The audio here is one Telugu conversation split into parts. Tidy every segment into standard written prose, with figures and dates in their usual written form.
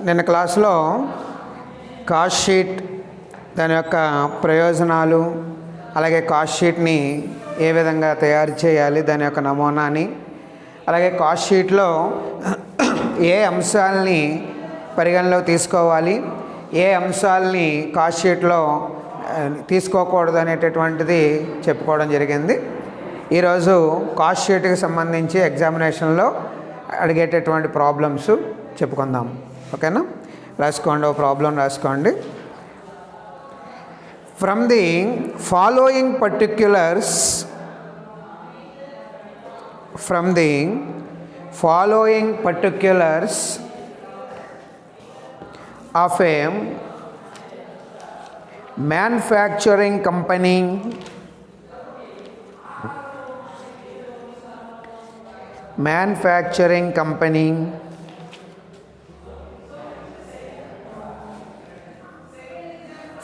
నిన్న క్లాస్లో కాస్ట్ షీట్, దాని యొక్క ప్రయోజనాలు, అలాగే కాస్ట్ షీట్ని ఏ విధంగా తయారు చేయాలి, దాని యొక్క నమూనాని, అలాగే కాస్ట్ షీట్లో ఏ అంశాలని పరిగణలో తీసుకోవాలి, ఏ అంశాలని కాస్ట్ షీట్లో తీసుకోకూడదు అనేటటువంటిది చెప్పుకోవడం జరిగింది. ఈరోజు కాస్ట్ షీట్కి సంబంధించి ఎగ్జామినేషన్లో అడిగేటటువంటి ప్రాబ్లమ్స్ చెప్పుకుందాం. ఓకేనా? రాసుకోండి, ఓ ప్రాబ్లం రాసుకోండి. From the following particulars of a manufacturing company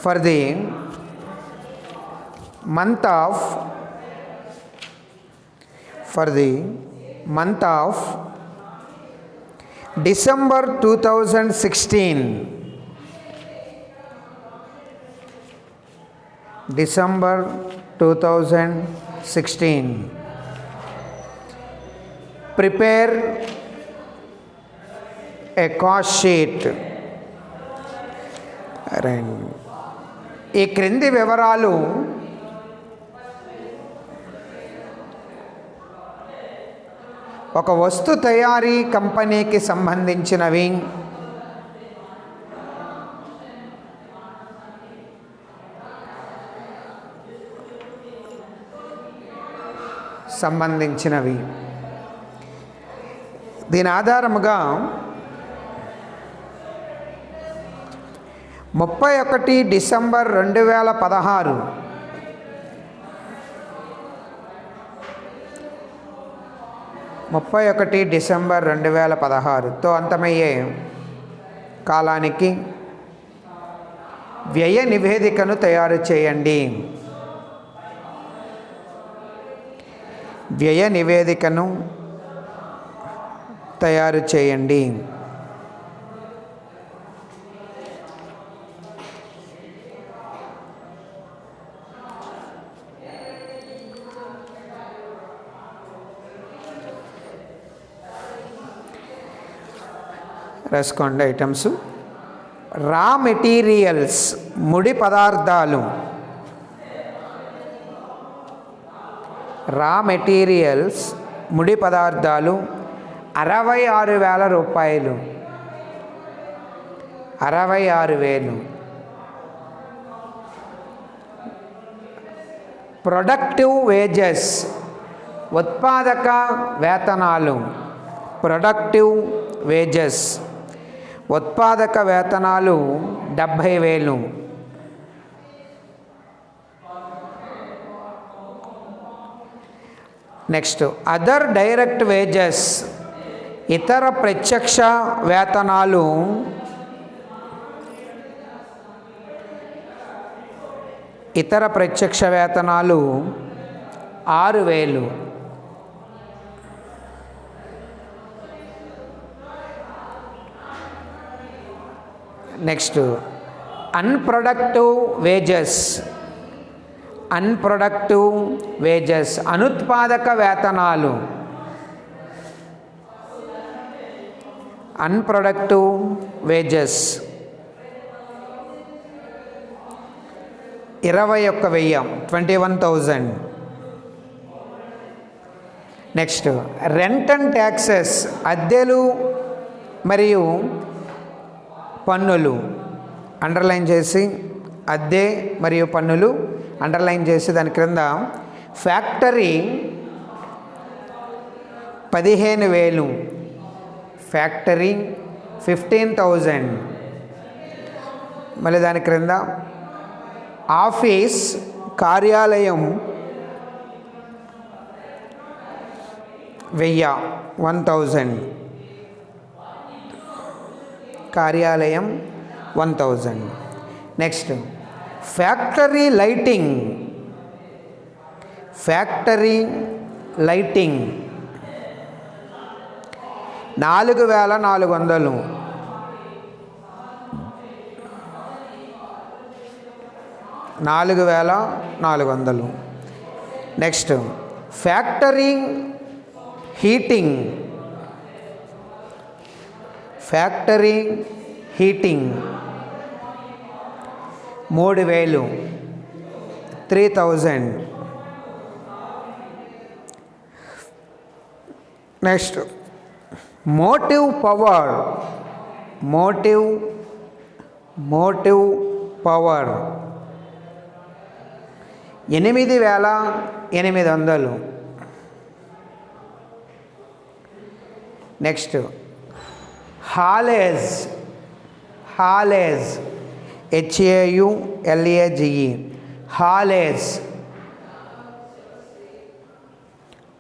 for the month of December 2016. December 2016. Prepare a cost sheet. ఈ క్రింది వివరాలు ఒక వస్తు తయారీ కంపెనీకి సంబంధించినవి. దీని ఆధారముగా 31 డిసెంబర్ 2016 2016తో అంతమయ్యే కాలానికి వ్యయ నివేదికను తయారు చేయండి. రాసుకోండి ఐటమ్స్. రా మెటీరియల్స్, ముడి పదార్థాలు. 66,000 రూపాయలు. 66,000. ప్రొడక్టివ్ వేజెస్, ఉత్పాదక వేతనాలు. ఉత్పాదక వేతనాలు 70,000. నెక్స్ట్ అదర్ డైరెక్ట్ వేజెస్, ఇతర ప్రత్యక్ష వేతనాలు. ఇతర ప్రత్యక్ష వేతనాలు 6,000. నెక్స్ట్ అన్ప్రొడక్టివ్ వేజెస్, అనుత్పాదక వేతనాలు. Unproductive wages 21,000, 21,000. Next rent and taxes, అద్దెలు మరియు పన్నులు. అండర్లైన్ చేసి అద్దె మరియు పన్నులు అండర్లైన్ చేసి దాని క్రింద ఫ్యాక్టరీ 15,000, 15,000. మళ్ళీ దాని క్రింద ఆఫీస్, కార్యాలయం 1,000. కార్యాలయం 1,000. Next factory lighting, 4400. Next factory heating 3000, 3000. Next motive power 8800. Next haulage HAULAGE, haulage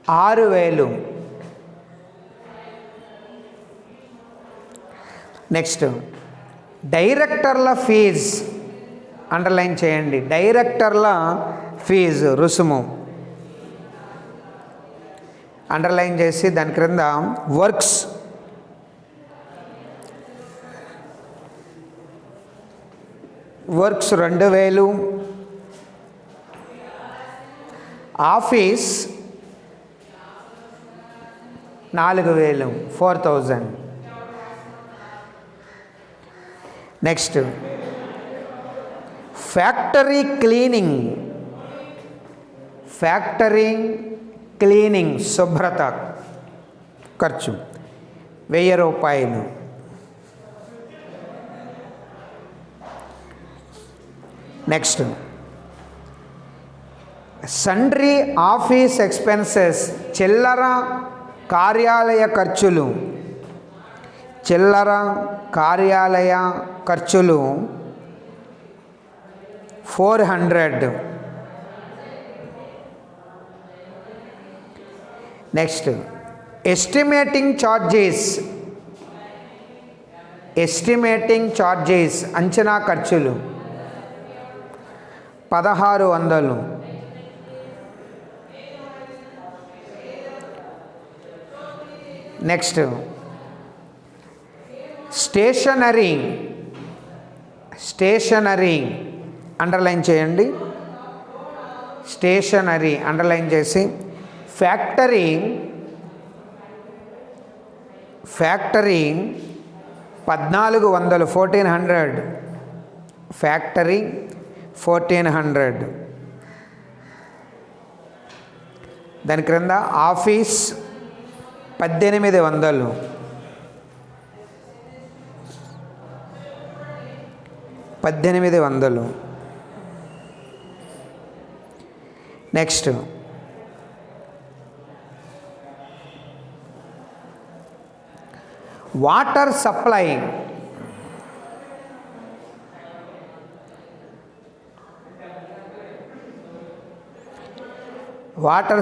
6000. Next డైరెక్టర్ల ఫీజ్ అండర్లైన్ చేయండి. డైరెక్టర్ల ఫీజు రుసుము అండర్లైన్ చేసి దాని క్రింద works works 2000. Office 4000, 4000. Next factory cleaning శుభ్రత ఖర్చు 1000 రూపాయలు. నెక్స్ట్ సండ్రీ ఆఫీస్ ఎక్స్పెన్సెస్ చిల్లర కార్యాలయ ఖర్చులు 400. నెక్స్ట్ ఎస్టిమేటింగ్ ఛార్జెస్ అంచనా ఖర్చులు 1600. నెక్స్ట్ స్టేషనరీ అండర్లైన్ చేయండి. స్టేషనరీ అండర్లైన్ చేసి ఫ్యాక్టరీ 1400, 1400. ఫ్యాక్టరీ 1400. దాని క్రింద office 1800. Next water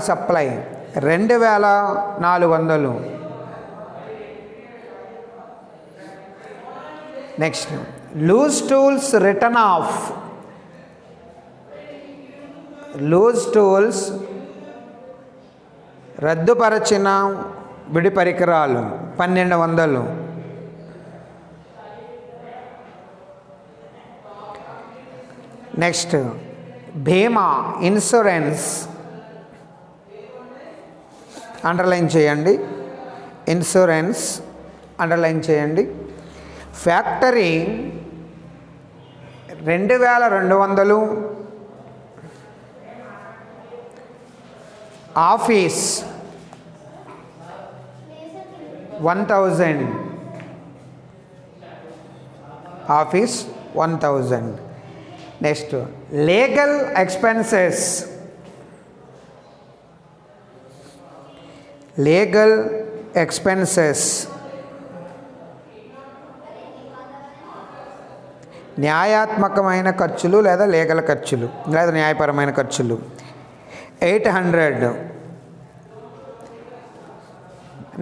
supply 2400. Next loose tools return of రద్దుపరచిన విడి పరికరాలు 1200. నెక్స్ట్ బీమా ఇన్సూరెన్స్ అండర్లైన్ చేయండి. ఇన్సూరెన్స్ అండర్లైన్ చేయండి. Factory 2200. Office 1000. Office 1000. Next legal expenses న్యాయాత్మకమైన ఖర్చులు లేదా లీగల్ ఖర్చులు లేదా న్యాయపరమైన ఖర్చులు 800.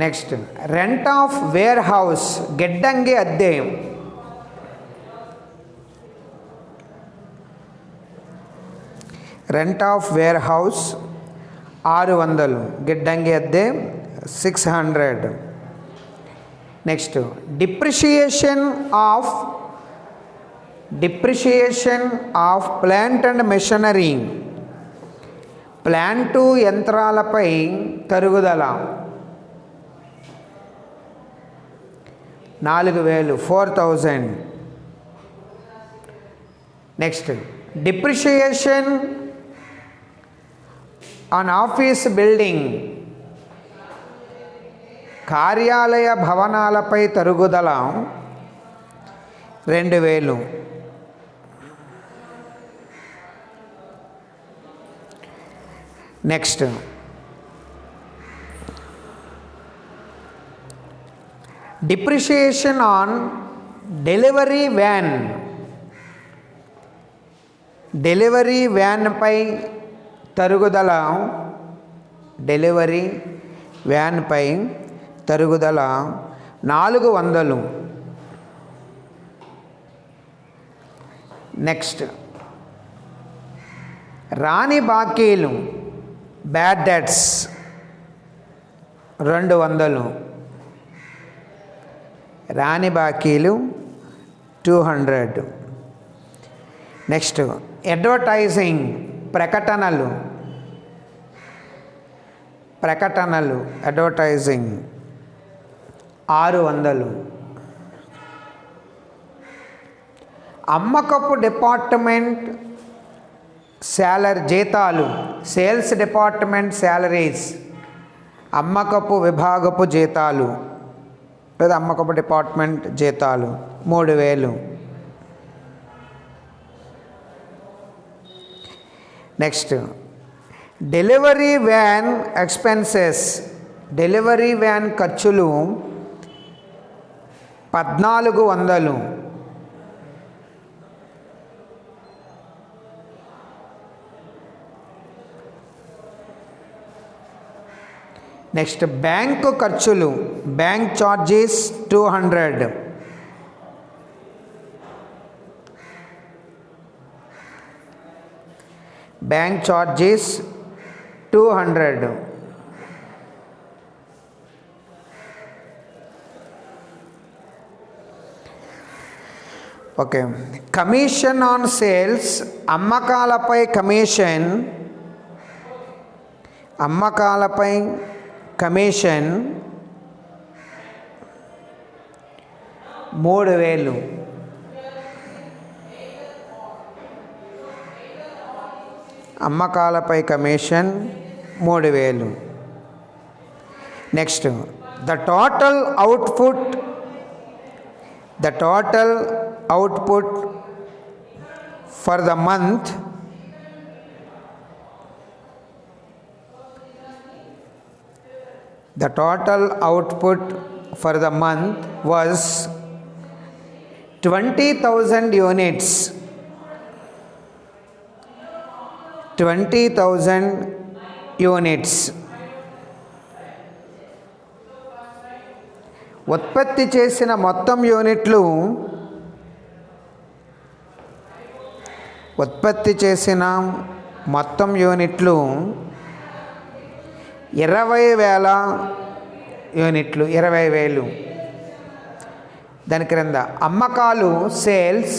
Next rent of warehouse గిడ్డంగి అద్దె 600. గిడ్డంగి అద్దె 600. Next depreciation of plant and machinery, plant యంత్రాలపై తరుగుదల 4000, 4000. Next depreciation on office building, కార్యాలయ భవనాలపై తరుగుదల 2000. నెక్స్ట్ డిప్రిషియేషన్ ఆన్ డెలివరీ వ్యాన్పై తరుగుదల 400. నెక్స్ట్ రాని బాకీలు బ్యాడ్ డెట్స్ 200. రాని బాకీలు 200. నెక్స్ట్ అడ్వర్టైజింగ్, ప్రకటనలు అడ్వర్టైజింగ్ 600. అమ్మకపు డిపార్ట్మెంట్ జీతాలు, సేల్స్ డిపార్ట్మెంట్ శాలరీస్, అమ్మకపు విభాగపు జీతాలు లేదా అమ్మకపు డిపార్ట్మెంట్ జీతాలు 3000. Next delivery van expenses, delivery van ఖర్చులు 1400. నెక్స్ట్ బ్యాంకు ఖర్చులు, bank charges 200. Bank charges 200. Okay. Commission on sales, అమ్మకాలపై కమిషన్ 3000. అమ్మకాలపై commission 3000. Next the total output for the month was 20,000 units. 20,000 units. ఉత్పత్తి చేసిన మొత్తం యూనిట్లు 20,000 యూనిట్లు, 20,000. దాని క్రింద అమ్మకాలు సేల్స్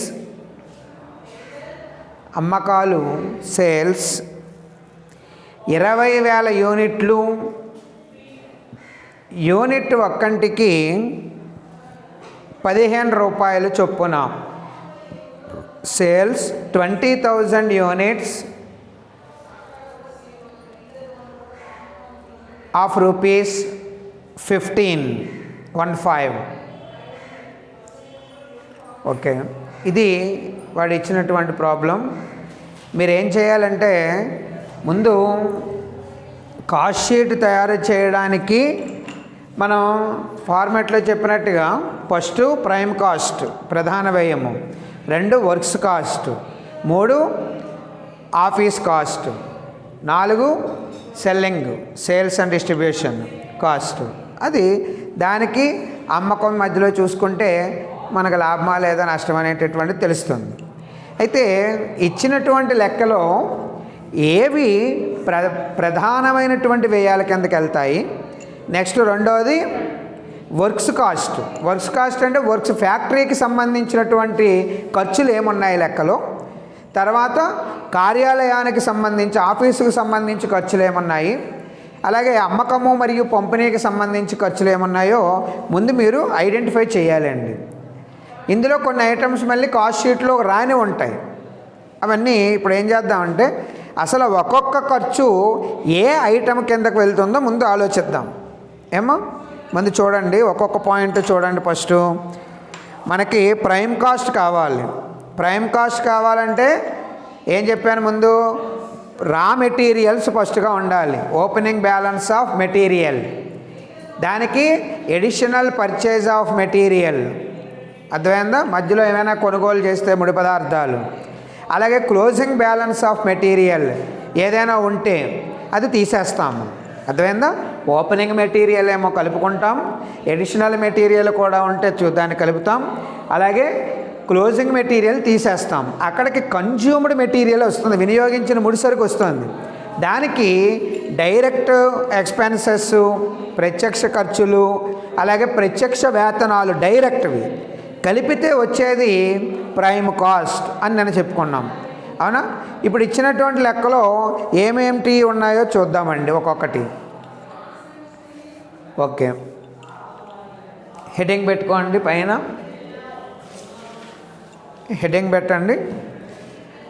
20,000 యూనిట్లు. యూనిట్ ఒక్కంటికి 15 రూపాయలు చొప్పున. Sales 20,000 units of rupees 15. Okay. ఇది వాడు ఇచ్చినటువంటి ప్రాబ్లం. మీరు ఏం చేయాలంటే ముందు కాస్ట్ షీట్ తయారు చేయడానికి మనం ఫార్మాట్లో చెప్పినట్టుగా ఫస్ట్ ప్రైమ్ కాస్ట్, ప్రధాన వ్యయము, 2 works cost, 3 office cost, 4 sales and distribution cost. అది దానికి అమ్మకం మధ్యలో చూసుకుంటే మనకు లాభమా లేదా నష్టం అనేటటువంటిది తెలుస్తుంది. అయితే ఇచ్చినటువంటి లెక్కలో ఏవి ప్రధానమైనటువంటి వ్యయాల కిందకి వెళ్తాయి, నెక్స్ట్ రెండవది వర్క్స్ కాస్ట్ అంటే వర్క్స్ ఫ్యాక్టరీకి సంబంధించినటువంటి ఖర్చులు ఏమున్నాయి లెక్కలో, తర్వాత కార్యాలయానికి సంబంధించి ఆఫీసుకు సంబంధించి ఖర్చులు ఏమున్నాయి, అలాగే అమ్మకము మరియు పంపిణీకి సంబంధించి ఖర్చులు ఏమున్నాయో ముందు మీరు ఐడెంటిఫై చేయాలండి. ఇందులో కొన్ని ఐటమ్స్ మళ్ళీ కాస్ట్ షీట్లో రాని ఉంటాయి. అవన్నీ ఇప్పుడు ఏం చేద్దామంటే అసలు ఒక్కొక్క ఖర్చు ఏ ఐటమ్ కిందకు వెళ్తుందో ముందు ఆలోచిద్దాం. ఏమో ముందు చూడండి, ఒక్కొక్క పాయింట్ చూడండి. ఫస్ట్ మనకి ప్రైమ్ కాస్ట్ కావాలి. ప్రైమ్ కాస్ట్ కావాలంటే ఏం చెప్పాను ముందు, రా మెటీరియల్స్ ఫస్ట్గా ఉండాలి. ఓపెనింగ్ బ్యాలెన్స్ ఆఫ్ మెటీరియల్, దానికి ఎడిషనల్ పర్చేజ్ ఆఫ్ మెటీరియల్, అర్థమైందా, మధ్యలో ఏమైనా కొనుగోలు చేస్తే ముడి పదార్థాలు. అలాగే క్లోజింగ్ బ్యాలెన్స్ ఆఫ్ మెటీరియల్ ఏదైనా ఉంటే అది తీసేస్తాము, అర్థమైందా. ఓపెనింగ్ మెటీరియల్ ఏమో కలుపుకుంటాం, ఎడిషనల్ మెటీరియల్ కూడా ఉంటే దాన్ని కలుపుతాం, అలాగే క్లోజింగ్ మెటీరియల్ తీసేస్తాం. అక్కడికి కన్జ్యూమ్డ్ మెటీరియల్ వస్తుంది, వినియోగించిన ముడిసరుకు వస్తుంది. దానికి డైరెక్ట్ ఎక్స్పెన్సెస్, ప్రత్యక్ష ఖర్చులు, అలాగే ప్రత్యక్ష వేతనాలు డైరెక్ట్వి కలిపితే వచ్చేది ప్రైమ్ కాస్ట్ అని నేను చెప్పుకున్నాం, అవునా. ఇప్పుడు ఇచ్చినటువంటి లెక్కలో ఏమేమిటి ఉన్నాయో చూద్దామండి ఒక్కొక్కటి. ఓకే, హెడ్డింగ్ పెట్టుకోండి, పైన హెడ్డింగ్ పెట్టండి.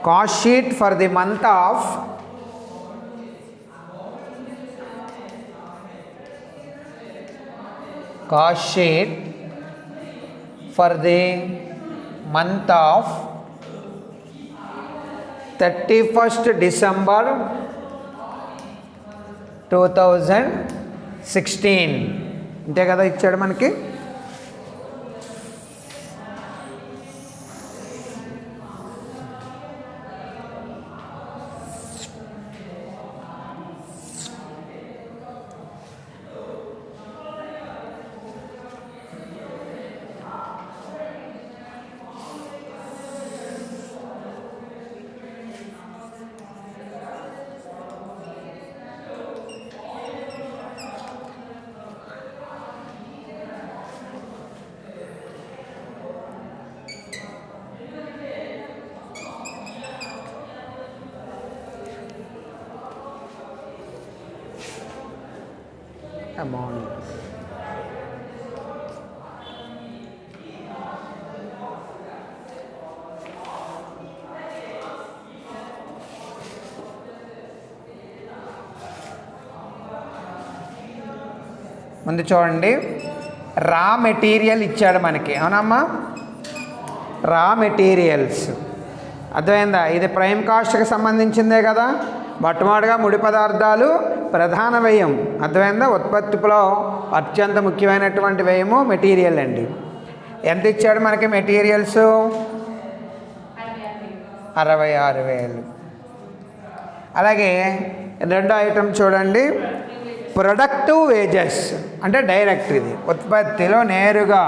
Cost sheet for the month of cost sheet for the month of 31st December 2016 అంతే కదా ఇచ్చాడు మనకి. amount. ముందు చూడండి, రా మెటీరియల్ ఇచ్చాడు మనకి, అవునమ్మా. రా మెటీరియల్స్ అర్థమైందా, ఇది ప్రైమ్ కాస్ట్కి సంబంధించిందే కదా. మొట్టమొదటిగా ముడి పదార్థాలు ప్రధాన వ్యయం, అర్థమైందా. ఉత్పత్తిలో అత్యంత ముఖ్యమైనటువంటి వ్యయము మెటీరియల్ అండి. ఎంత ఇచ్చాడు మనకి మెటీరియల్స్? 66,000. అలాగే రెండో ఐటమ్ చూడండి, ప్రొడక్టివ్ వేజెస్ అంటే డైరెక్ట్, ఇది ఉత్పత్తిలో నేరుగా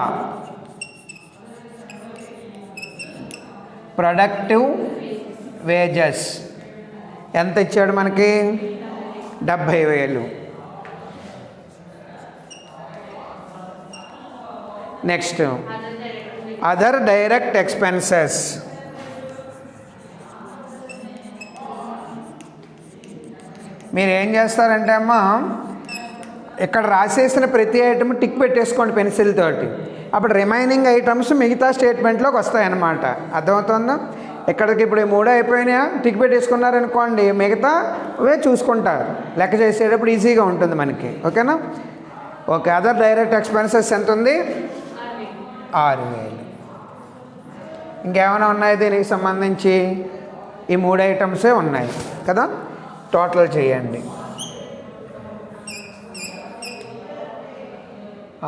ప్రొడక్టివ్ వేజెస్ ఎంత ఇచ్చాడు మనకి? 70,000. నెక్స్ట్ అదర్ డైరెక్ట్ ఎక్స్పెన్సెస్, మీరు ఏం చేస్తారంటే అమ్మా, ఇక్కడ రాసేసిన ప్రతి ఐటమ్ టిక్ పెట్టేసుకోండి పెన్సిల్ తోటి. అప్పుడు రిమైనింగ్ ఐటమ్స్ మిగతా స్టేట్మెంట్లోకి వస్తాయన్నమాట. అర్థమవుతుందా? ఇక్కడికి ఇప్పుడు ఈ 3 అయిపోయినాయా, టిక్ పెట్టేసుకున్నారనుకోండి, మిగతా అవే చూసుకుంటారు. లెక్క చేసేటప్పుడు ఈజీగా ఉంటుంది మనకి. ఓకేనా? ఓకే, అదర్ డైరెక్ట్ ఎక్స్పెన్సెస్ ఎంత ఉంది? 6,000. ఇంకేమైనా ఉన్నాయి దీనికి సంబంధించి? ఈ 3 ఐటమ్సే ఉన్నాయి కదా. టోటల్ చేయండి.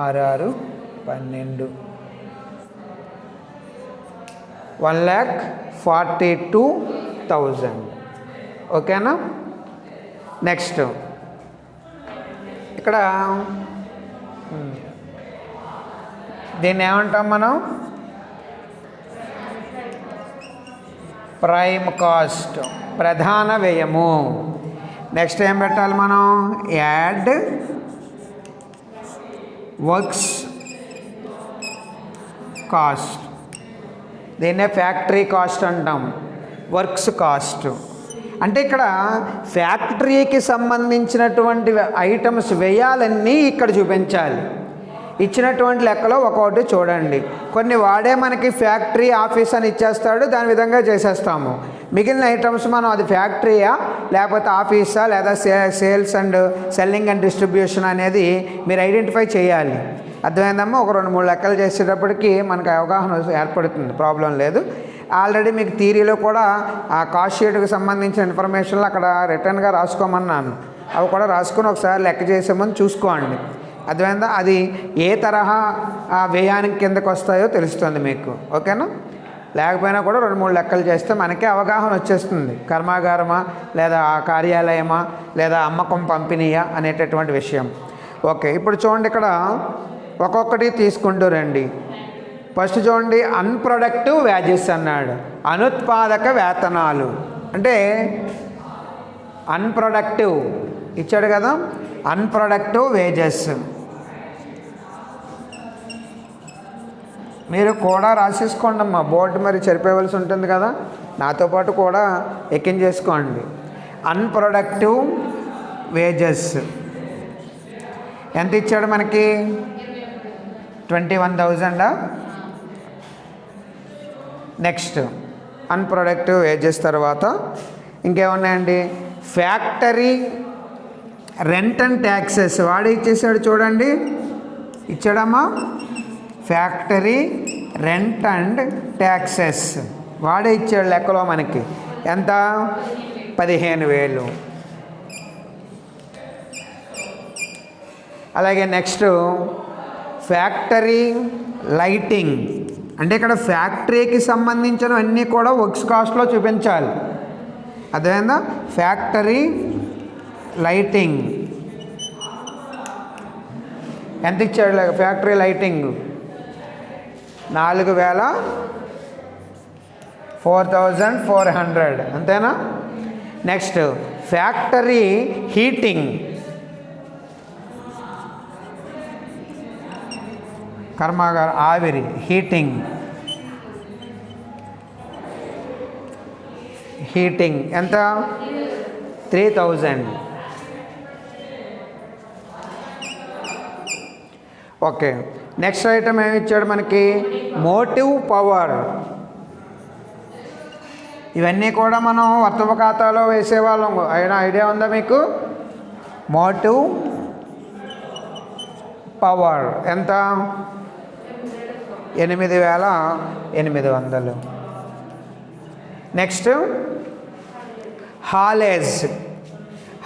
6, 12, 1,42,000. ఓకేనా? నెక్స్ట్ ఇక్కడ దీన్ని ఏమంటాం మనం? ప్రైమ్ కాస్ట్, ప్రధాన వ్యయము. నెక్స్ట్ ఏం పెట్టాలి మనం? యాడ్ వర్క్స్ కాస్ట్, దీన్నే ఫ్యాక్టరీ కాస్ట్ అంటాం, వర్క్స్ కాస్ట్. అంటే ఇక్కడ ఫ్యాక్టరీకి సంబంధించినటువంటి ఐటమ్స్ వ్యయాలన్నీ ఇక్కడ చూపించాలి. ఇచ్చినటువంటి లెక్కలో ఒక్కొక్కటి చూడండి. కొన్ని వాడే మనకి ఫ్యాక్టరీ ఆఫీస్ అని ఇచ్చేస్తాడు, దాని విధంగా చేసేస్తాము. మిగిలిన ఐటమ్స్ మనం అది ఫ్యాక్టరీయా లేకపోతే ఆఫీసా లేదా sales and selling and distribution అనేది మీరు ఐడెంటిఫై చేయాలి. అర్థమైందమ్మా? ఒక 2-3 లెక్కలు చేసేటప్పటికి మనకు అవగాహన ఏర్పడుతుంది, ప్రాబ్లం లేదు. ఆల్రెడీ మీకు థియరీలో కూడా ఆ కాస్ట్ షీట్కి సంబంధించిన ఇన్ఫర్మేషన్లు అక్కడ రిటర్న్గా రాసుకోమన్నాను. అవి కూడా రాసుకొని ఒకసారి లెక్క చేసామని చూసుకోండి. అర్థమైందా? అది ఏ తరహా వ్యయానికి కిందకు వస్తాయో తెలుస్తుంది మీకు. ఓకేనా? లేకపోయినా కూడా 2-3 లెక్కలు చేస్తే మనకే అవగాహన వచ్చేస్తుంది. కర్మాగారమా లేదా కార్యాలయమా లేదా అమ్మకం పంపిణీయా అనేటటువంటి విషయం. ఓకే, ఇప్పుడు చూడండి, ఇక్కడ ఒక్కొక్కటి తీసుకుంటూ రండి. ఫస్ట్ చూడండి, అన్ప్రొడక్టివ్ వేజెస్ అన్నాడు. అనుత్పాదక వేతనాలు అంటే అన్ప్రొడక్టివ్ ఇచ్చాడు కదా, అన్ప్రొడక్టివ్ వేజెస్. మీరు కూడా రాసేసుకోండి అమ్మా, బోర్డు మరి చెరిపేయవలసి ఉంటుంది కదా, నాతో పాటు కూడా ఎక్కించేసుకోండి. అన్ప్రొడక్టివ్ వేజెస్ ఎంత ఇచ్చాడు మనకి? 21,000. నెక్స్ట్ అన్ప్రొడక్టివ్ వేజెస్ తర్వాత ఇంకేమున్నాయండి? ఫ్యాక్టరీ రెంట్ అండ్ ట్యాక్సెస్ వాడే ఇచ్చేసాడు చూడండి, ఇచ్చాడమ్మా. ఫ్యాక్టరీ రెంట్ అండ్ ట్యాక్సెస్ వాడే ఇచ్చాడు లెక్కలో మనకి. ఎంత? 15,000. అలాగే నెక్స్ట్ ఫ్యాక్టరీ లైటింగ్ అంటే ఇక్కడ ఫ్యాక్టరీకి సంబంధించినవన్నీ కూడా వర్క్స్ కాస్ట్లో చూపించాలి. అదేవిధంగా ఫ్యాక్టరీ లైటింగ్ ఎంత ఇచ్చాడు? ఫ్యాక్టరీ లైటింగ్ 4,400 అంతేనా? నెక్స్ట్ ఫ్యాక్టరీ హీటింగ్, కర్మాగార ఆవిరి హీటింగ్ ఎంత? 3,000. ఓకే, నెక్స్ట్ ఐటమ్ ఏమి ఇచ్చాడు మనకి? Motive power. ఇవన్నీ కూడా మనం వర్తక ఖాతాలో వేసేవాళ్ళం. అయినా ఐడియా ఉందా మీకు? మోటివ్ పవర్ ఎంత? 8,800. నెక్స్ట్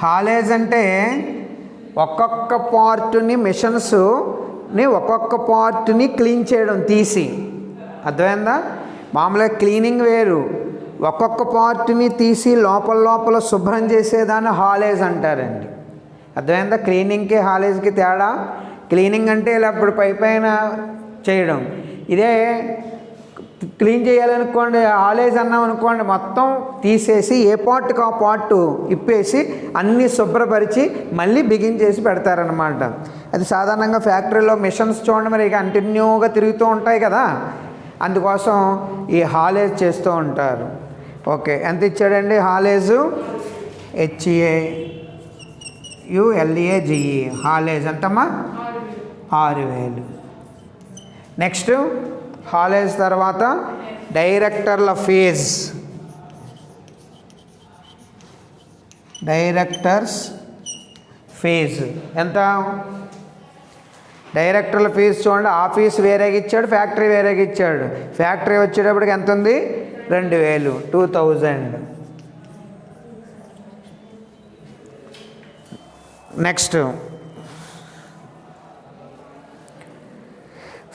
హాలేజ్ అంటే ఒక్కొక్క పార్ట్ని మిషన్స్ని ఒక్కొక్క పార్ట్ని క్లీన్ చేయడం తీసి. అర్థమైందా? మామూలుగా క్లీనింగ్ వేరు, ఒక్కొక్క పార్ట్ని తీసి లోపల శుభ్రం చేసేదాన్ని హాలేజ్ అంటారండి. అర్థమైందా? క్లీనింగ్కి హాలేజ్కి తేడా. క్లీనింగ్ అంటే ఇలా ఇప్పుడు పైన చేయడం, ఇదే క్లీన్ చేయాలనుకోండి హాలేజ్ అన్నాం అనుకోండి, మొత్తం తీసేసి ఏ పార్ట్కి ఆ పార్ట్ ఇప్పేసి అన్నీ శుభ్రపరిచి మళ్ళీ బిగించేసి పెడతారనమాట. అది సాధారణంగా ఫ్యాక్టరీలో మిషన్స్ చూడండి మరి కంటిన్యూగా తిరుగుతూ ఉంటాయి కదా, అందుకోసం ఈ హాలేజ్ చేస్తూ ఉంటారు. ఓకే, ఎంత ఇచ్చాడండి హాలేజు? HAULAGE హాలేజ్ ఎంతమ్మా? 6,000. నెక్స్ట్ హాలేజ్ తర్వాత డైరెక్టర్ల డైరెక్టర్స్ ఫీజ్ ఎంత? డైరెక్టర్ల ఫీజు చూడండి, ఆఫీస్ వేరేగా ఇచ్చాడు, ఫ్యాక్టరీ వేరేగా ఇచ్చాడు. ఫ్యాక్టరీ వచ్చేటప్పటికి ఎంత ఉంది? 2,000, 2,000. Next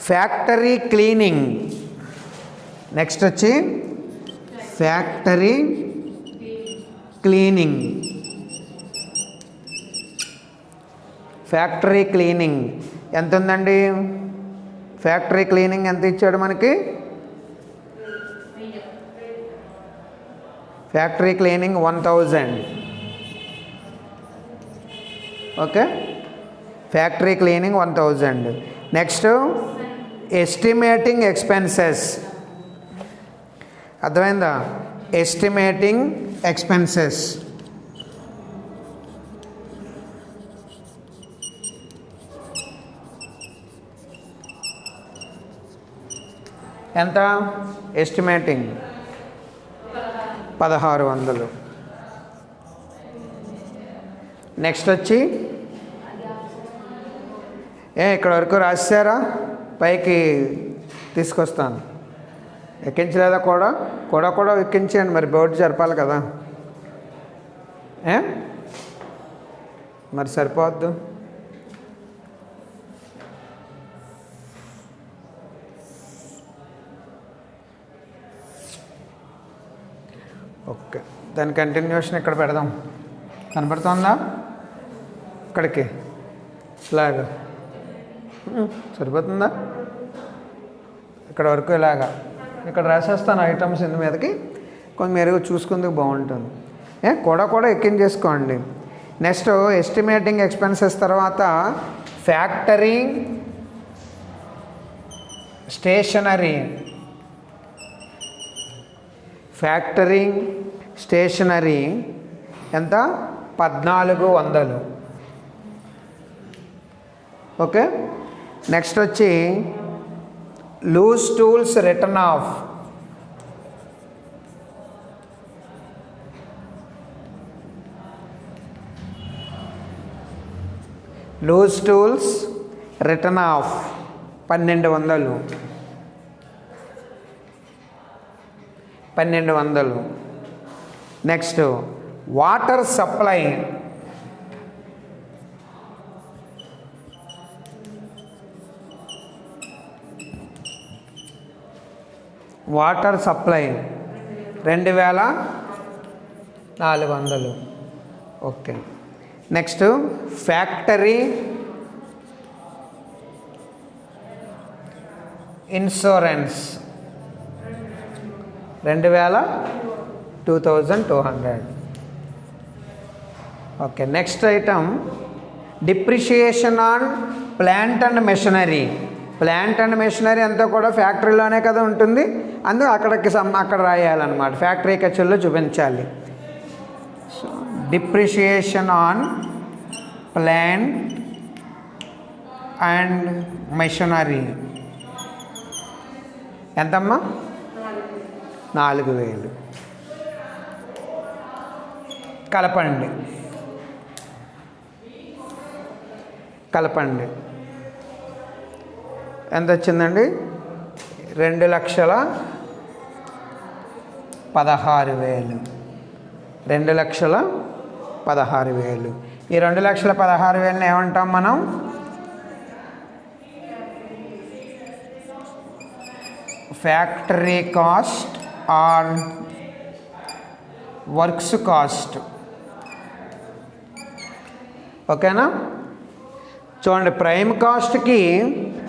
factory cleaning. నెక్స్ట్ వచ్చి ఫ్యాక్టరీ క్లీనింగ్. ఫ్యాక్టరీ క్లీనింగ్ ఎంత ఉందండి? ఫ్యాక్టరీ క్లీనింగ్ ఎంత ఇచ్చాడు మనకి? Factory cleaning 1,000. Okay, factory cleaning 1,000. Next estimating expenses. అర్థమైందా? Estimating expenses. ఎంత? ఎస్టిమేటింగ్ 1600. నెక్స్ట్ వచ్చి ఇక్కడ వరకు రాశారా? పైకి తీసుకొస్తాను. ఎక్కించలేదా? కూడా ఎక్కించండి, మరి బోర్డు జరపాలి కదా. మరి సరిపోద్దు. ఓకే, దాని కంటిన్యూషన్ ఇక్కడ పెడదాం. కనపడుతుందా? ఇక్కడికి ఇలాగా సరిపోతుందా? ఇక్కడ వరకు ఇలాగా ఇక్కడ రాసేస్తాను ఐటమ్స్ ఇందు మీదకి. కొంచెం మెరుగు చూసుకుందుకు బాగుంటుంది. కూడా ఎక్కించేసుకోండి. నెక్స్ట్ ఎస్టిమేటింగ్ ఎక్స్పెన్సెస్ తర్వాత ఫ్యాక్టరీ స్టేషనరీ. ఫ్యాక్టరీ స్టేషనరీ ఎంత? 1400. ఓకే. నెక్స్ట్ వచ్చి loose tools return off. Loose tools return off 1200. 1200. Next water supply. Water supply 2400. Okay. Next factory insurance 2200. Okay. Next item depreciation on plant and machinery. Plant and machinery అంతా కూడా ఫ్యాక్టరీలోనే కదా ఉంటుంది, అందుకు అక్కడ రాయాలన్నమాట. ఫ్యాక్టరీ ఖర్చుల్లో చూపించాలి. So depreciation on plant and machinery ఎంతమ్మా? 4000. కలపండి ఎంత వచ్చిందండి? 2,16,000. 2,16,000. ఈ 2,16,000 ఏమంటాం మనం? Factory cost or works cost. ఓకేనా? చూడండి, ప్రైమ్ కాస్ట్కి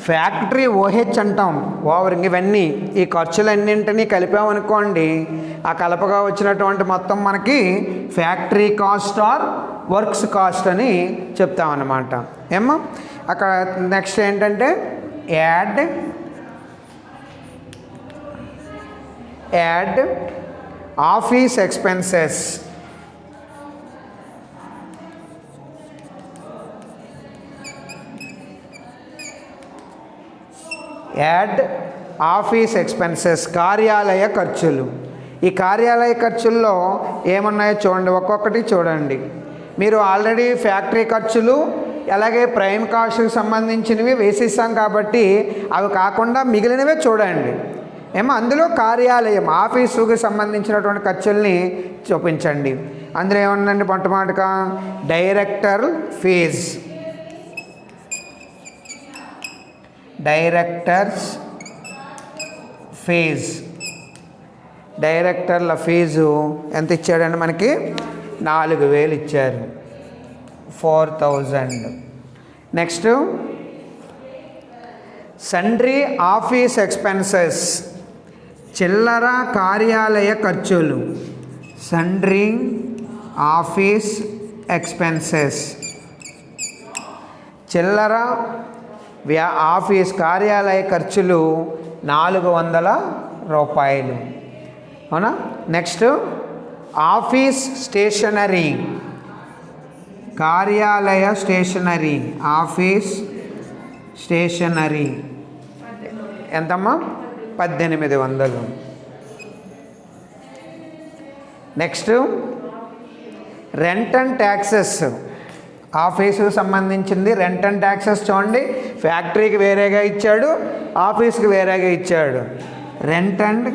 ఫ్యాక్టరీ ఓహెచ్ అంటాం. ఓవరింగ్ ఇవన్నీ ఈ ఖర్చులన్నింటినీ కలిపామనుకోండి, ఆ కలపగా వచ్చినటువంటి మొత్తం మనకి factory cost or works cost అని చెప్తామన్నమాట. ఏమో అక్కడ నెక్స్ట్ ఏంటంటే add office expenses. Add office expenses కార్యాలయ ఖర్చులు. ఈ కార్యాలయ ఖర్చుల్లో ఏమున్నాయో చూడండి, ఒక్కొక్కటి చూడండి. మీరు ఆల్రెడీ ఫ్యాక్టరీ ఖర్చులు అలాగే ప్రైమ్ కాస్ట్కి సంబంధించినవి వేసేసాం కాబట్టి అవి కాకుండా మిగిలినవే చూడండి. ఏమో అందులో కార్యాలయం ఆఫీసుకి సంబంధించినటువంటి ఖర్చుల్ని చూపించండి. అందులో ఏముందండి? మొట్టమొదటిగా డైరెక్టర్ ఫీజ్. Directors fees. డైరెక్టర్ల ఫీజు ఎంత ఇచ్చాడండి మనకి? 4000 ఇచ్చారు. 4000. Next sundry office expenses. చిల్లర కార్యాలయ ఖర్చులు. Sundry office expenses. చిల్లర ఆఫీస్ కార్యాలయ ఖర్చులు 400 రూపాయలు. అవునా? నెక్స్ట్ ఆఫీస్ స్టేషనరీ, కార్యాలయ స్టేషనరీ, ఆఫీస్ స్టేషనరీ ఎంతమ్మా? 1800. నెక్స్ట్ రెంట్ అండ్ ట్యాక్సెస్, ఆఫీసుకు సంబంధించింది రెంట్ అండ్ ట్యాక్సెస్ చూడండి, ఫ్యాక్టరీకి వేరేగా ఇచ్చాడు, ఆఫీస్కి వేరేగా ఇచ్చాడు. రెంట్ అండ్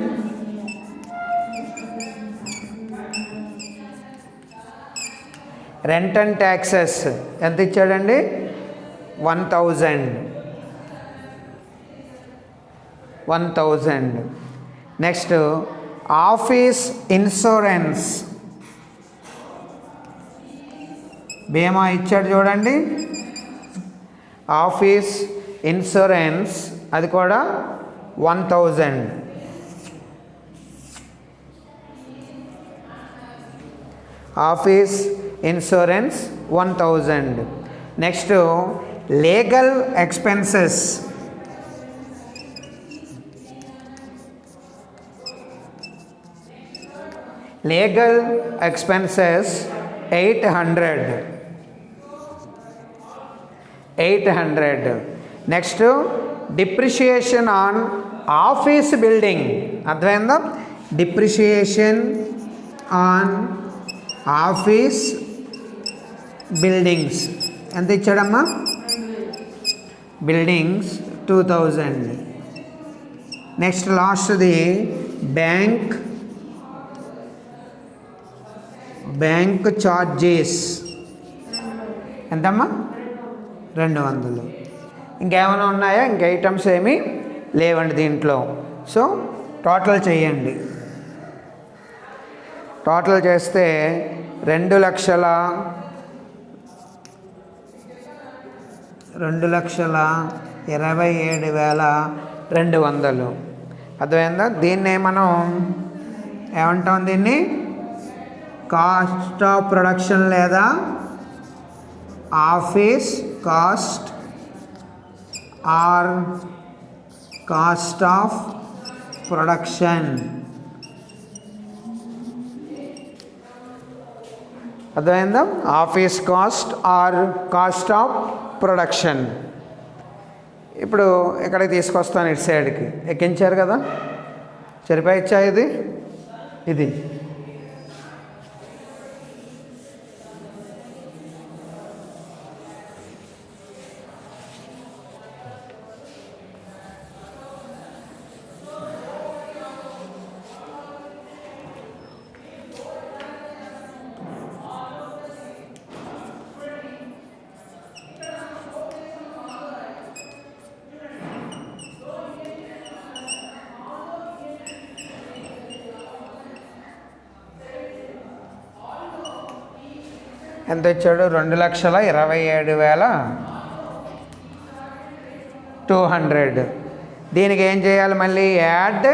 ట్యాక్సెస్ ఎంత ఇచ్చాడండి? 1000. నెక్స్ట్ ఆఫీస్ ఇన్సూరెన్స్, బీమా ఇచ్చాడు చూడండి, ఆఫీస్ ఇన్సూరెన్స్ అది కూడా 1000. Office insurance 1000. Next legal expenses, legal expenses 800. Next depreciation on office building, అర్థమైందా? డిప్రిషియేషన్ ఆన్ ఆఫీస్ బిల్డింగ్స్ ఎంత ఇచ్చాడమ్మా? బిల్డింగ్స్ 2000. నెక్స్ట్ లాస్ట్ది బ్యాంక్ ఛార్జెస్ ఎంతమ్మా? 200. ఇంకేమైనా ఉన్నాయా? ఇంక ఐటమ్స్ ఏమీ లేవండి దీంట్లో. సో టోటల్ చేయండి. టోటల్ చేస్తే 2,27,200. అర్థమైందా? దీన్నే మనం ఏమంటాం? దీన్ని కాస్ట్ ఆఫ్ ప్రొడక్షన్ లేదా office cost or cost of production. అర్థమైందా? Office cost or cost of production. ఇప్పుడు ఇక్కడికి తీసుకొస్తాను, ఇటు సైడ్కి ఎక్కించారు కదా, సరిపోయిచ్చా? ఇది ఎంత ఇచ్చాడు? 2,27,200. దీనికి ఏం చేయాలి? మళ్ళీ add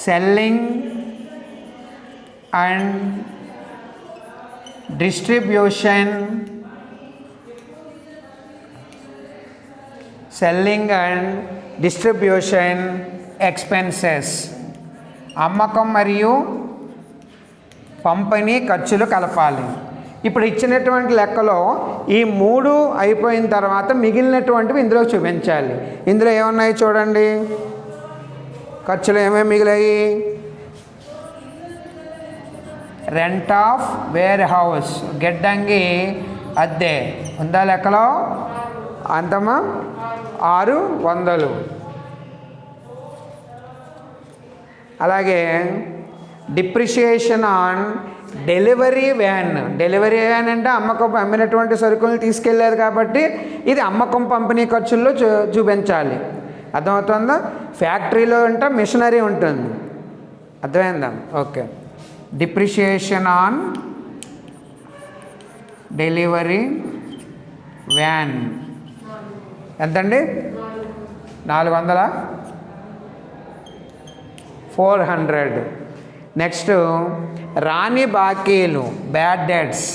selling and distribution, expenses, అమ్మకం మరియు పంపిణీ ఖర్చులు కలపాలి. ఇప్పుడు ఇచ్చినటువంటి లెక్కలో ఈ 3 అయిపోయిన తర్వాత మిగిలినటువంటివి ఇందులో చూపించాలి. ఇందులో ఏమున్నాయి చూడండి, ఖర్చులు ఏమేమి మిగిలాయి? రెంట్ ఆఫ్ వేర్ హౌస్, గిడ్డంగి అద్దె ఉందా లెక్కలో? అంతమా 600. అలాగే డిప్రిషియేషన్ ఆన్ డెలివరీ వ్యాన్ అంటే అమ్మినటువంటి సరుకులను తీసుకెళ్ళారు కాబట్టి ఇది అమ్మకం పంపిణీ ఖర్చుల్లో చూపించాలి. అర్థమవుతుందా? ఫ్యాక్టరీలో అంటే మిషనరీ ఉంటుంది. అర్థమైందా? Okay. Depreciation on delivery van ఎంతండి? 400, 400. నెక్స్ట్ రాని బాకీలు, బ్యాడ్ డెట్స్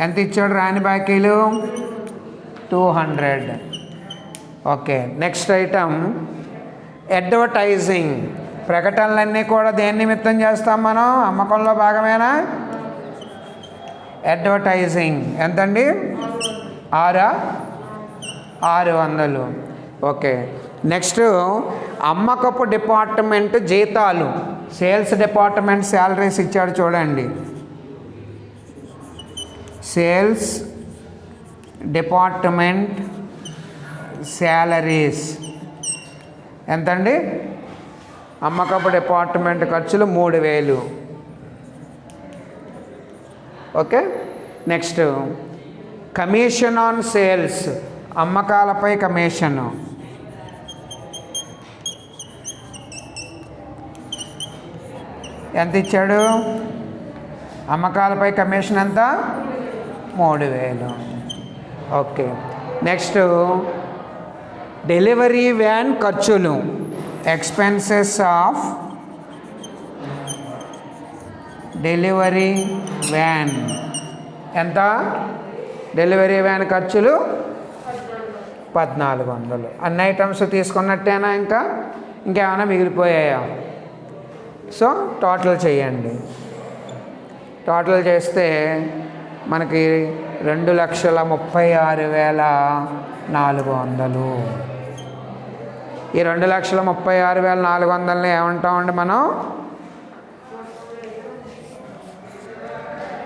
ఎంత ఇచ్చాడు రాని బాకీలు 200. ఓకే. Next item advertising. ప్రకటనలన్నీ కూడా దేని నిమిత్తం చేస్తాం మనం? అమ్మకంలో భాగమేనా? అడ్వర్టైజింగ్ ఎంతండి? 600. ఓకే. నెక్స్ట్ అమ్మకపు డిపార్ట్మెంట్ జీతాలు. సేల్స్ డిపార్ట్మెంట్ శాలరీస్ ఇచ్చాడు చూడండి. సేల్స్ డిపార్ట్మెంట్ శాలరీస్ ఎంతండి? అమ్మకపు డిపార్ట్మెంట్ ఖర్చులు 3000. Okay. Next commission on sales. అమ్మకాలపై కమిషను ఎంత ఇచ్చాడు? అమ్మకాలపై కమిషన్ ఎంత? 3000. ఓకే. నెక్స్ట్ డెలివరీ వ్యాన్ ఖర్చులు. ఎక్స్పెన్సెస్ ఆఫ్ డెలివరీ వ్యాన్ ఎంత? డెలివరీ వ్యాన్ ఖర్చులు 1400. అన్ని ఐటమ్స్ తీసుకున్నట్టేనా? ఇంకేమైనా మిగిలిపోయాయా? సో టోటల్ చేయండి. టోటల్ చేస్తే మనకి 2,36,400. ఈ 2,36,400 ఏమంటామండి మనం?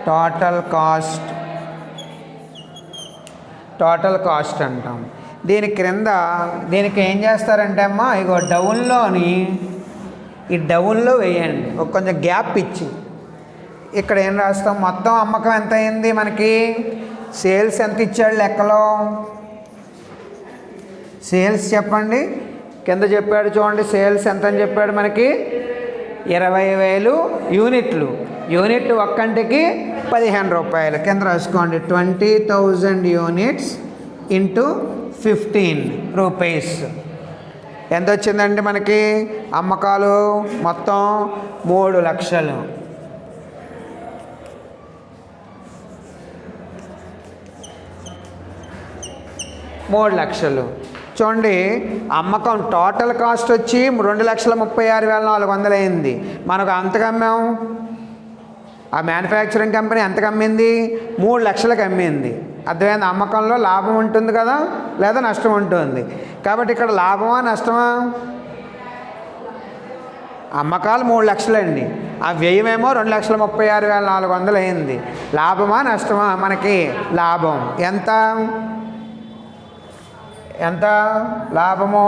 టోటల్ కాస్ట్ అంటాం. దీని క్రింద దీనికి ఏం చేస్తారంటే అమ్మా, ఇగో డౌన్లోని ఈ డౌన్లో వేయండి. ఒక కొంచెం గ్యాప్ ఇచ్చి ఇక్కడ ఏం రాస్తాం? మొత్తం అమ్మకం ఎంత అయింది మనకి? సేల్స్ ఎంత ఇచ్చాడు లెక్కలో? సేల్స్ చెప్పండి. కింద చెప్పాడు చూడండి. సేల్స్ ఎంత అని చెప్పాడు మనకి? 20,000 యూనిట్లు. యూనిట్ ఒక్కంటికి 15 రూపాయలు. కింద రాసుకోండి. 20,000 యూనిట్స్ ఇంటూ 15 రూపీస్. ఎంత వచ్చిందండి మనకి? అమ్మకాలు మొత్తం 3 లక్షలు. చూడండి. అమ్మకం టోటల్ కాస్ట్ వచ్చి 2,36,400 అయింది. మనకు అంతకు అమ్మాం. ఆ మ్యానుఫ్యాక్చరింగ్ కంపెనీ ఎంతకు అమ్మింది? 3 లక్షలకు అమ్మింది. అర్థమైంది? అమ్మకంలో లాభం ఉంటుంది కదా, లేదా నష్టం ఉంటుంది. కాబట్టి ఇక్కడ లాభమా నష్టమా? అమ్మకాలు 3 లక్షలండి. ఆ వ్యయమేమో 2,36,400 అయింది. లాభమా నష్టమా? మనకి లాభం. ఎంత లాభము?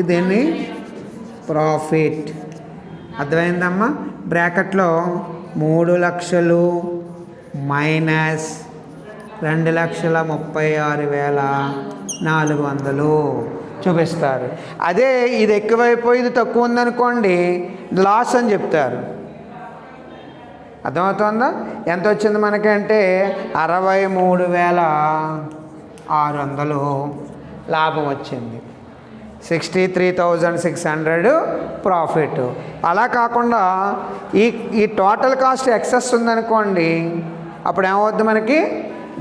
దీన్ని ప్రాఫిట్. అర్థమైందమ్మా? బ్రాకెట్లో 3 లక్షలు మైనస్ 2,36,400 చూపిస్తారు. అదే ఇది ఎక్కువైపోయి ఇది తక్కువ ఉందనుకోండి, లాస్ అని చెప్తారు. అర్థమవుతుందా? ఎంత వచ్చింది మనకి అంటే 63,600 లాభం వచ్చింది. 63,600 ప్రాఫిట్. అలా కాకుండా ఈ టోటల్ కాస్ట్ ఎక్సెస్ ఉందనుకోండి, అప్పుడు ఏమవుద్ది? మనకి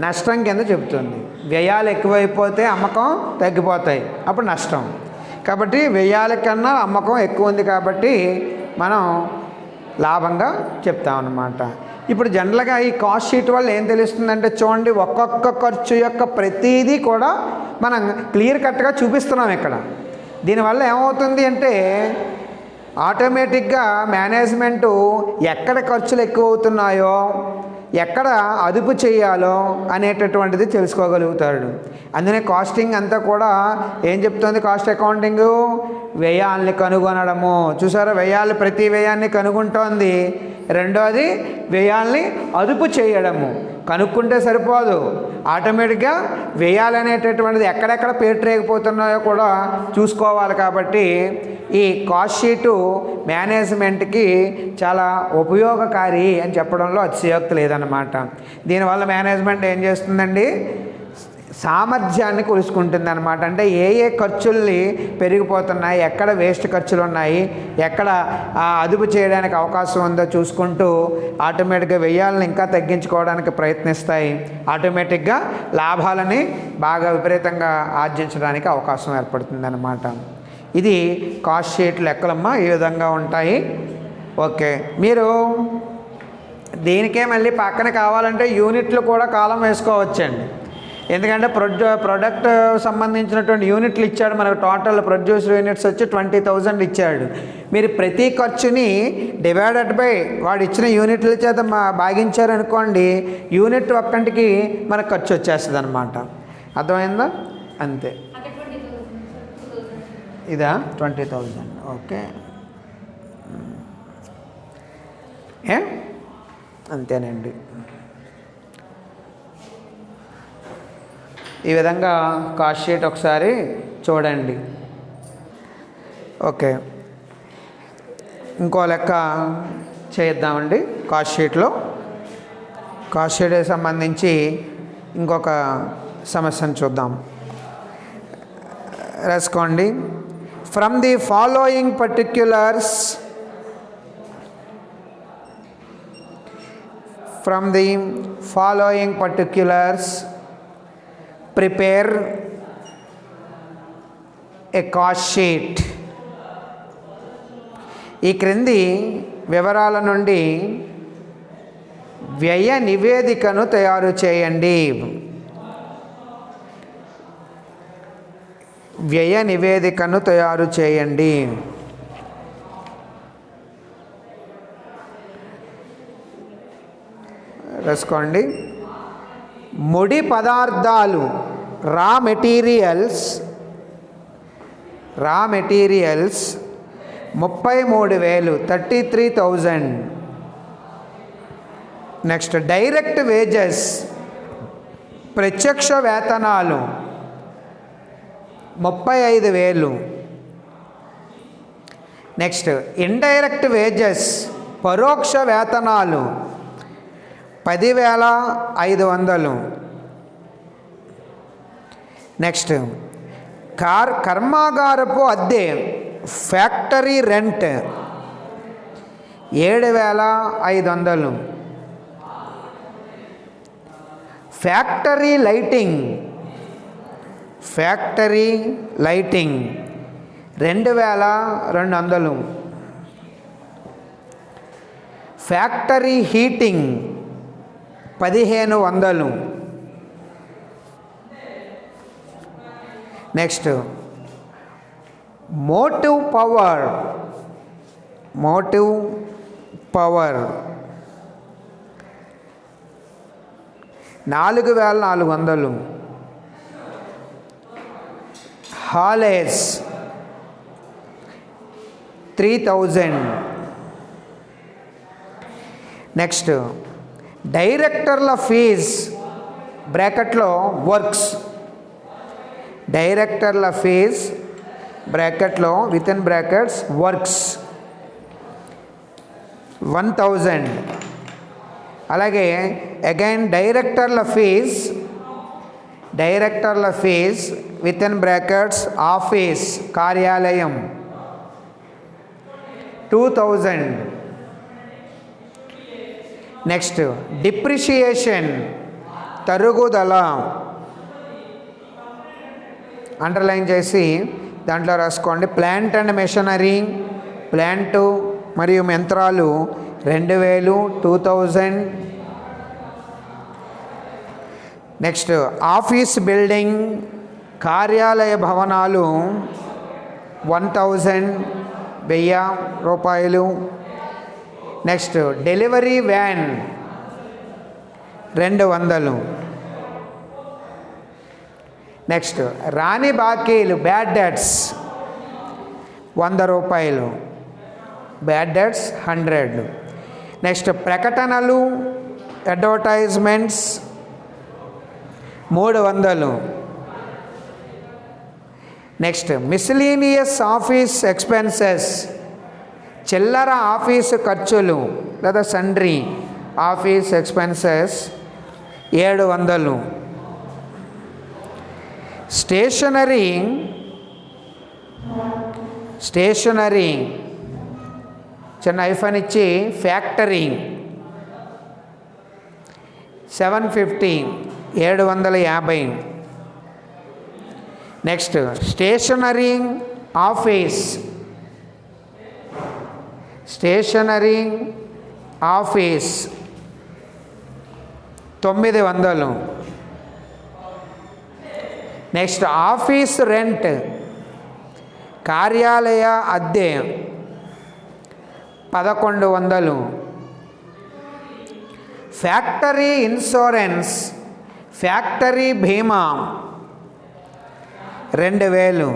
నష్టం కింద చెప్తుంది. వ్యయాలు ఎక్కువైపోతే అమ్మకం తగ్గిపోతాయి, అప్పుడు నష్టం. కాబట్టి వ్యయాల కన్నా అమ్మకం ఎక్కువ ఉంది కాబట్టి మనం లాభంగా చెప్తామన్నమాట. ఇప్పుడు జనరల్గా ఈ కాస్ట్ షీట్ వల్ల ఏం తెలుస్తుందంటే చూడండి, ఒక్కొక్క ఖర్చు యొక్క ప్రతిదీ కూడా మనం క్లియర్ కట్గా చూపిస్తున్నాం ఇక్కడ. దీనివల్ల ఏమవుతుంది అంటే ఆటోమేటిక్గా మేనేజ్మెంటు ఎక్కడ ఖర్చులు ఎక్కువ అవుతున్నాయో, ఎక్కడ అదుపు చేయాలో అనేటటువంటిది తెలుసుకోగలుగుతాడు. అందుకనే కాస్టింగ్ అంతా కూడా ఏం చెప్తుంది? కాస్ట్ అకౌంటింగు వ్యయాల్ని కనుగొనడము. చూసారా? వ్యయాలు ప్రతి వ్యయాన్ని కనుగొంటోంది. రెండోది వ్యయాల్ని అదుపు చేయడము. కనుక్కుంటే సరిపోదు, ఆటోమేటిక్గా వ్యయాలనేటటువంటిది ఎక్కడెక్కడ పేటరేగిపోతున్నాయో కూడా చూసుకోవాలి. కాబట్టి ఈ కాస్ట్ షీటు మేనేజ్మెంట్కి చాలా ఉపయోగకారి అని చెప్పడంలో అతిశయోక్తి లేదన్నమాట. దీనివల్ల మేనేజ్మెంట్ ఏం చేస్తుందండి? సామర్థ్యాన్ని కొలుసుకుంటుంది అనమాట. అంటే ఏ ఏ ఖర్చుల్ని పెరిగిపోతున్నాయి, ఎక్కడ వేస్ట్ ఖర్చులు ఉన్నాయి, ఎక్కడ అదుపు చేయడానికి అవకాశం ఉందో చూసుకుంటూ ఆటోమేటిక్గా వ్యయాలను ఇంకా తగ్గించుకోవడానికి ప్రయత్నిస్తాయి. ఆటోమేటిక్గా లాభాలని బాగా విపరీతంగా ఆర్జించడానికి అవకాశం ఏర్పడుతుంది అన్నమాట. ఇది కాస్ట్ షీట్ లెక్కలమ్మ ఈ విధంగా ఉంటాయి. ఓకే, మీరు దీనికే మళ్ళీ పక్కన కావాలంటే యూనిట్లు కూడా కాలం వేసుకోవచ్చండి. ఎందుకంటే ప్రొడక్ట్ సంబంధించినటువంటి యూనిట్లు ఇచ్చాడు మనకు. టోటల్ ప్రొడ్యూస్డ్ యూనిట్స్ వచ్చి 20,000 ఇచ్చాడు. మీరు ప్రతి ఖర్చుని డివైడెడ్ బై వాడు ఇచ్చిన యూనిట్ల చేత భాగించారనుకోండి, యూనిట్ ఒక్కంటికి మనకు ఖర్చు వచ్చేస్తుంది అనమాట. అర్థమైందా? అంతే. ఇదా 20,000. ఓకే, అంతేనండి. ఈ విధంగా కాస్ట్ షీట్ ఒకసారి చూడండి. ఓకే, ఇంకో లెక్క చేద్దామండి. కాస్ట్ షీట్లో కాస్ట్ షీట్కి సంబంధించి ఇంకొక సమస్యను చూద్దాం. రాసుకోండి. From the following particulars prepare a cost sheet. ఈ క్రింది వివరాల నుండి వ్యయ నివేదికను తయారు చేయండి. వ్యయ నివేదికను తయారు చేయండి. రాసుకోండి. ముడి పదార్థాలు రా మెటీరియల్స్ 33,000 33,000. నెక్స్ట్ డైరెక్ట్ వేజెస్ ప్రత్యక్ష వేతనాలు 35,000. నెక్స్ట్ ఇండైరెక్ట్ వేజెస్ పరోక్ష వేతనాలు 10,500. నెక్స్ట్ కర్మాగారపు అద్దె factory rent 7,500. Factory lighting 2,200. Factory heating 1,500. Next motive power 4,400. హాలేస్ 3,000. నెక్స్ట్ డైరెక్టర్ల ఫీజ్ బ్రాకెట్లో వర్క్స్, డైరెక్టర్ల ఫీజ్ బ్రాకెట్లో విత్ ఇన్ బ్రాకెట్స్ వర్క్స్ 1,000. అలాగే అగైన్ డైరెక్టర్ల fees within brackets office కార్యాలయం 2,000. నెక్స్ట్ డిప్రిషియేషన్ తరుగుదల అండర్లైన్ చేసి దాంట్లో రాసుకోండి. ప్లాంట్ అండ్ మెషనరీ ప్లాంటు మరియు యంత్రాలు 2,000 2,000. నెక్స్ట్ ఆఫీస్ బిల్డింగ్ కార్యాలయ భవనాలు 1,000 రూపాయలు. Next delivery van 200. నెక్స్ట్ రాని బాకీలు బ్యాడ్ డెట్స్ 100 రూపాయలు, బ్యాడ్ డెట్స్ 100. నెక్స్ట్ ప్రకటనలు advertisements 300. Next miscellaneous office expenses చిల్లర ఆఫీసు ఖర్చులు లేదా సండ్రీ ఆఫీస్ ఎక్స్పెన్సెస్ 700. స్టేషనరీ చిన్న ఐఫోన్ ఇచ్చి factory 750 750. Next stationery office 900. Next office rent కార్యాలయ అద్దె 1100. ఫ్యాక్టరీ ఇన్సూరెన్స్ ఫ్యాక్టరీ బీమా 2000.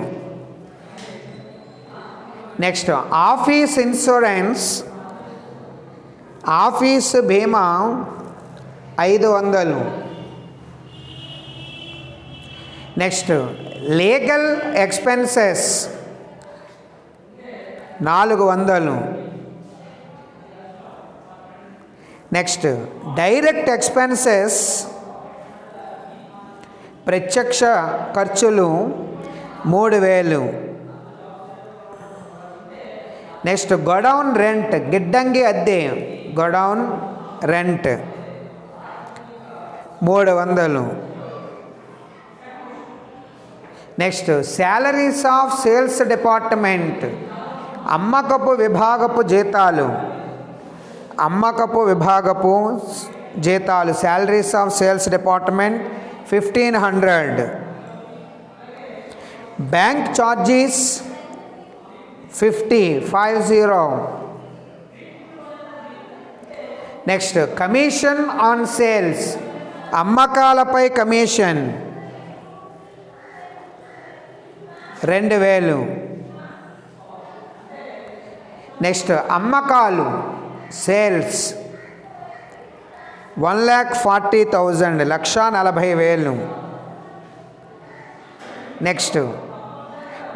నెక్స్ట్ ఆఫీస్ ఇన్సూరెన్స్ ఆఫీస్ బీమా 500. Next legal expenses 400. Next direct expenses ప్రత్యక్ష ఖర్చులు 3000. నెక్స్ట్ గోడౌన్ రెంట్ గిడ్డంగి అద్దె godown rent 300. Next salaries of sales department అమ్మకపు విభాగపు జీతాలు salaries of sales department 1500. Bank charges 50. Next commission on sales అమ్మకాలపై కమిషన్ 2000. నెక్స్ట్ అమ్మకాలు సేల్స్ 1,40,000 1,40,000. నెక్స్ట్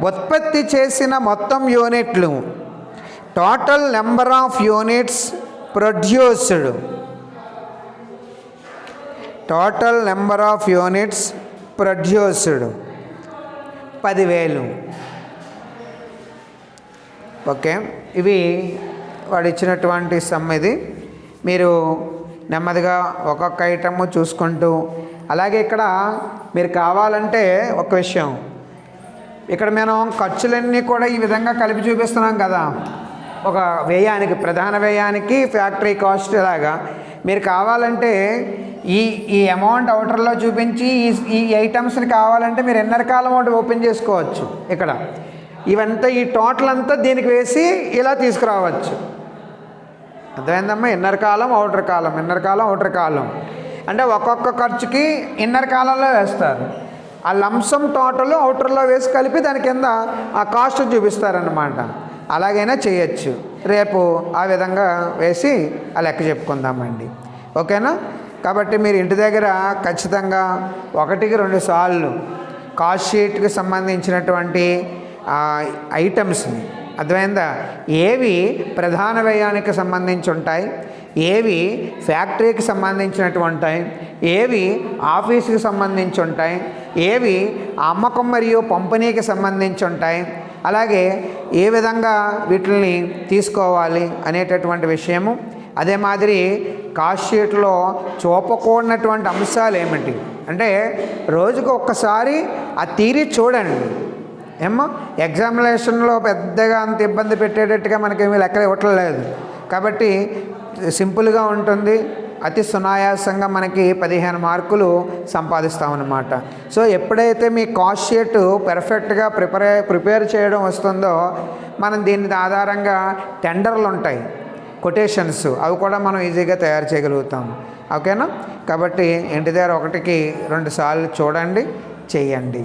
ఉత్పత్తి చేసిన మొత్తం యూనిట్లు total number of units produced 10,000. Okay, ఇవి వాడు ఇచ్చినటువంటి సమ్. ఇది మీరు నెమ్మదిగా ఒక్కొక్క ఐటమ్ చూసుకుంటూ, అలాగే ఇక్కడ మీరు కావాలంటే ఒక విషయం, ఇక్కడ మనం ఖర్చులన్నీ కూడా ఈ విధంగా కలిపి చూపిస్తున్నాం కదా, ఒక వ్యయానికి ప్రధాన వ్యయానికి ఫ్యాక్టరీ కాస్ట్ లాగా. మీరు కావాలంటే ఈ అమౌంట్ అవుటర్లో చూపించి ఈ ఐటమ్స్ని కావాలంటే మీరు ఇన్నర్ కాలం ఒకటి ఓపెన్ చేసుకోవచ్చు. ఇక్కడ ఇవంతా ఈ టోటల్ అంతా దీనికి వేసి ఇలా తీసుకురావచ్చు. అర్థమైందమ్మా? ఇన్నర్ కాలం అవుటర్ కాలం అంటే ఒక్కొక్క ఖర్చుకి ఇన్నర్ కాలంలో వేస్తారు. ఆ లంసమ్ టోటల్ అవుటర్లో వేసి కలిపి దాని కింద ఆ కాస్ట్ చూపిస్తారన్నమాట. అలాగైనా చేయొచ్చు. రేపు ఆ విధంగా వేసి ఆ లెక్క చెప్పుకుందామండి. ఓకేనా? కాబట్టి మీరు ఇంటి దగ్గర ఖచ్చితంగా 1-2 సార్లు కాస్ట్ షీట్కి సంబంధించినటువంటి ఐటమ్స్ని, అర్థమైందా, ఏవి ప్రధాన వ్యయానికి సంబంధించి ఉంటాయి, ఏవి ఫ్యాక్టరీకి సంబంధించినటువంటి, ఏవి ఆఫీస్కి సంబంధించి ఉంటాయి, ఏవి అమ్మకం మరియు పంపిణీకి సంబంధించి ఉంటాయి, అలాగే ఏ విధంగా వీటిని తీసుకోవాలి అనేటటువంటి విషయము. అదే మాదిరి కాస్ట్ షీట్లో చూపకూడనటువంటి అంశాలు ఏమిటి అంటే రోజుకు ఒక్కసారి ఆ తీరి చూడండి. ఏమో ఎగ్జామినేషన్లో పెద్దగా అంత ఇబ్బంది పెట్టేటట్టుగా మనకేమీ లెక్కలు ఇవ్వట్లేదు. కాబట్టి సింపుల్గా ఉంటుంది, అతి సునాయాసంగా మనకి 15 మార్కులు సంపాదిస్తామన్నమాట. సో ఎప్పుడైతే మీ కాస్ట్ షీట్ పెర్ఫెక్ట్గా ప్రిపేర్ చేయడం వస్తుందో, మనం దీని ఆధారంగా టెండర్లు ఉంటాయి, కొటేషన్స్, అవి కూడా మనం ఈజీగా తయారు చేయగలుగుతాం. ఓకేనా? కాబట్టి ఇంటి దగ్గర 1-2 సార్లు చూడండి, చేయండి.